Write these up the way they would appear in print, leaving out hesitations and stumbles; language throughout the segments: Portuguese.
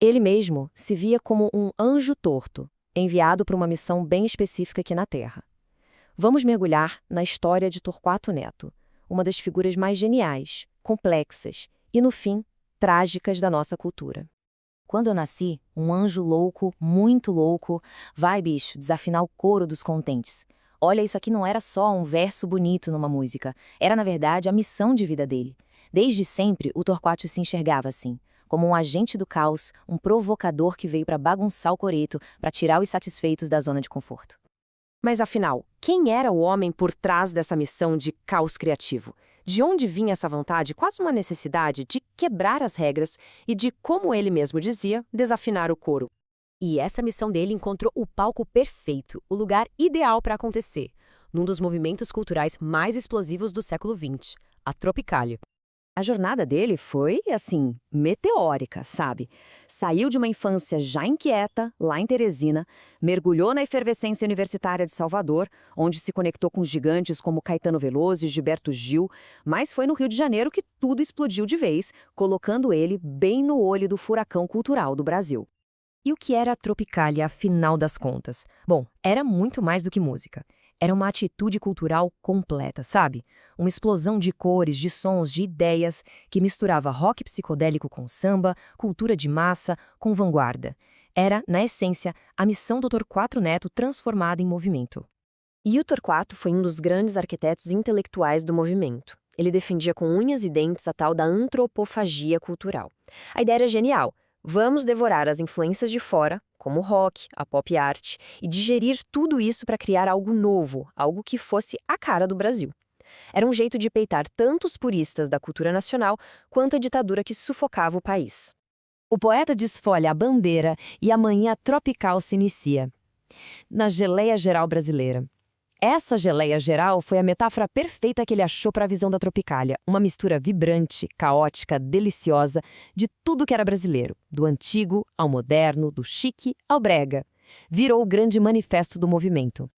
Ele mesmo se via como um anjo torto, enviado para uma missão bem específica aqui na Terra. Vamos mergulhar na história de Torquato Neto, uma das figuras mais geniais, complexas e, no fim, trágicas da nossa cultura. Quando eu nasci, um anjo louco, muito louco, vai, bicho, desafinar o coro dos contentes. Olha, isso aqui não era só um verso bonito numa música, era, na verdade, a missão de vida dele. Desde sempre, o Torquato se enxergava assim, como um agente do caos, um provocador que veio para bagunçar o coreto, para tirar os satisfeitos da zona de conforto. Mas afinal, quem era o homem por trás dessa missão de caos criativo? De onde vinha essa vontade, quase uma necessidade, de quebrar as regras e de, como ele mesmo dizia, desafinar o coro? E essa missão dele encontrou o palco perfeito, o lugar ideal para acontecer, num dos movimentos culturais mais explosivos do século XX, a Tropicália. A jornada dele foi, assim, meteórica, sabe? Saiu de uma infância já inquieta, lá em Teresina, mergulhou na efervescência universitária de Salvador, onde se conectou com gigantes como Caetano Veloso e Gilberto Gil, mas foi no Rio de Janeiro que tudo explodiu de vez, colocando ele bem no olho do furacão cultural do Brasil. E o que era a Tropicália, afinal das contas? Bom, era muito mais do que música. Era uma atitude cultural completa, sabe? Uma explosão de cores, de sons, de ideias que misturava rock psicodélico com samba, cultura de massa, com vanguarda. Era, na essência, a missão do Torquato Neto transformada em movimento. E o Torquato foi um dos grandes arquitetos intelectuais do movimento. Ele defendia com unhas e dentes a tal da antropofagia cultural. A ideia era genial. Vamos devorar as influências de fora, como o rock, a pop art, e digerir tudo isso para criar algo novo, algo que fosse a cara do Brasil. Era um jeito de peitar tanto os puristas da cultura nacional quanto a ditadura que sufocava o país. O poeta desfolha a bandeira e a manhã tropical se inicia. Na geleia geral brasileira. Essa geleia geral foi a metáfora perfeita que ele achou para a visão da Tropicália, uma mistura vibrante, caótica, deliciosa, de tudo que era brasileiro, do antigo ao moderno, do chique ao brega. Virou o grande manifesto do movimento.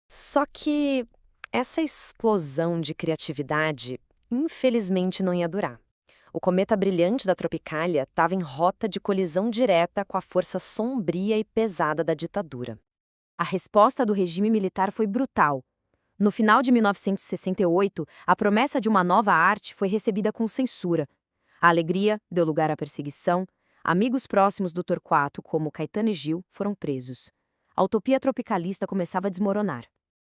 Só que essa explosão de criatividade, infelizmente, não ia durar. O cometa brilhante da Tropicália estava em rota de colisão direta com a força sombria e pesada da ditadura. A resposta do regime militar foi brutal. No final de 1968, a promessa de uma nova arte foi recebida com censura. A alegria deu lugar à perseguição. Amigos próximos do Torquato, como Caetano e Gil, foram presos. A utopia tropicalista começava a desmoronar.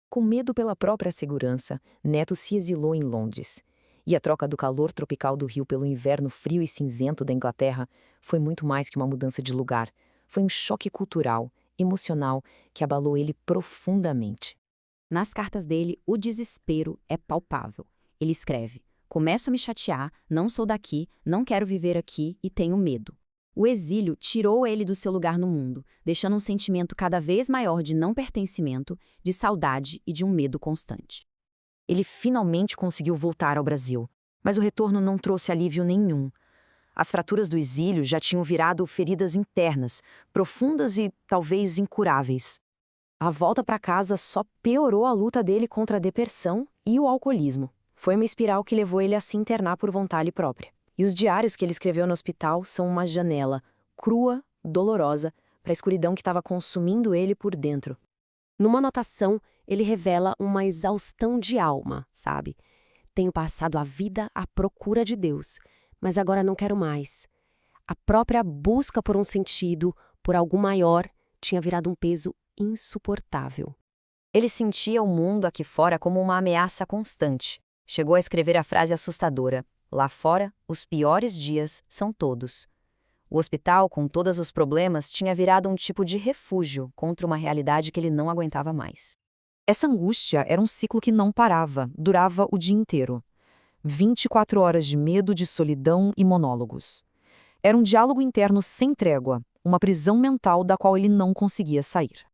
Com medo pela própria segurança, Neto se exilou em Londres. E a troca do calor tropical do Rio pelo inverno frio e cinzento da Inglaterra foi muito mais que uma mudança de lugar. Foi um choque cultural, emocional, que abalou ele profundamente. Nas cartas dele, o desespero é palpável. Ele escreve: "Começo a me chatear, não sou daqui, não quero viver aqui e tenho medo." O exílio tirou ele do seu lugar no mundo, deixando um sentimento cada vez maior de não pertencimento, de saudade e de um medo constante. Ele finalmente conseguiu voltar ao Brasil, mas o retorno não trouxe alívio nenhum. As fraturas do exílio já tinham virado feridas internas, profundas e talvez incuráveis. A volta para casa só piorou a luta dele contra a depressão e o alcoolismo. Foi uma espiral que levou ele a se internar por vontade própria. E os diários que ele escreveu no hospital são uma janela, crua, dolorosa, para a escuridão que estava consumindo ele por dentro. Numa anotação, ele revela uma exaustão de alma, sabe? Tenho passado a vida à procura de Deus, mas agora não quero mais. A própria busca por um sentido, por algo maior, tinha virado um peso insuportável. Ele sentia o mundo aqui fora como uma ameaça constante. Chegou a escrever a frase assustadora: "Lá fora, os piores dias são todos." O hospital, com todos os problemas, tinha virado um tipo de refúgio contra uma realidade que ele não aguentava mais. Essa angústia era um ciclo que não parava, durava o dia inteiro. 24 horas de medo, de solidão e monólogos. Era um diálogo interno sem trégua, uma prisão mental da qual ele não conseguia sair.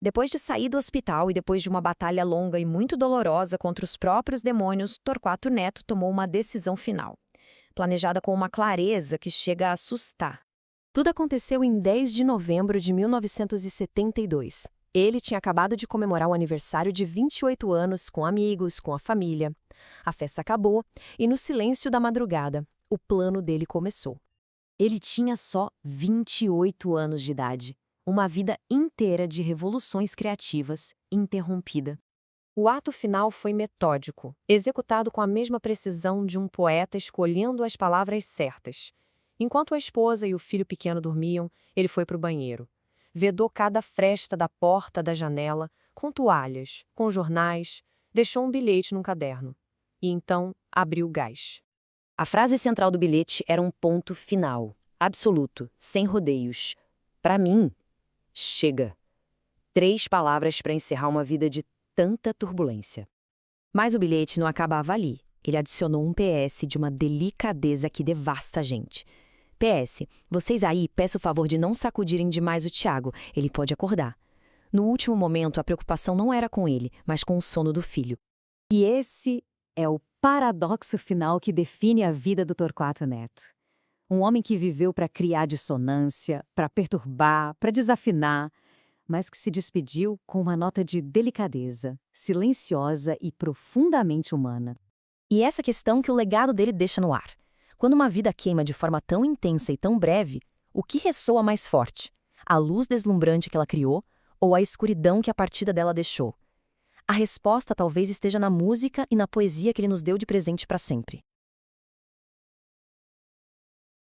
Depois de sair do hospital e depois de uma batalha longa e muito dolorosa contra os próprios demônios, Torquato Neto tomou uma decisão final, planejada com uma clareza que chega a assustar. Tudo aconteceu em 10 de novembro de 1972. Ele tinha acabado de comemorar o aniversário de 28 anos com amigos, com a família. A festa acabou e, no silêncio da madrugada, o plano dele começou. Ele tinha só 28 anos de idade, uma vida inteira de revoluções criativas interrompida. O ato final foi metódico, executado com a mesma precisão de um poeta escolhendo as palavras certas. Enquanto a esposa e o filho pequeno dormiam, ele foi para o banheiro. Vedou cada fresta da porta da janela, com toalhas, com jornais, deixou um bilhete num caderno. E então abriu o gás. A frase central do bilhete era um ponto final, absoluto, sem rodeios. Para mim, chega. 3 palavras para encerrar uma vida de tanta turbulência. Mas o bilhete não acabava ali. Ele adicionou um PS de uma delicadeza que devasta a gente. PS, vocês aí, peço o favor de não sacudirem demais o Tiago, ele pode acordar. No último momento, a preocupação não era com ele, mas com o sono do filho. E esse é o paradoxo final que define a vida do Torquato Neto. Um homem que viveu para criar dissonância, para perturbar, para desafinar, mas que se despediu com uma nota de delicadeza, silenciosa e profundamente humana. E essa questão que o legado dele deixa no ar. Quando uma vida queima de forma tão intensa e tão breve, o que ressoa mais forte? A luz deslumbrante que ela criou ou a escuridão que a partida dela deixou? A resposta talvez esteja na música e na poesia que ele nos deu de presente para sempre.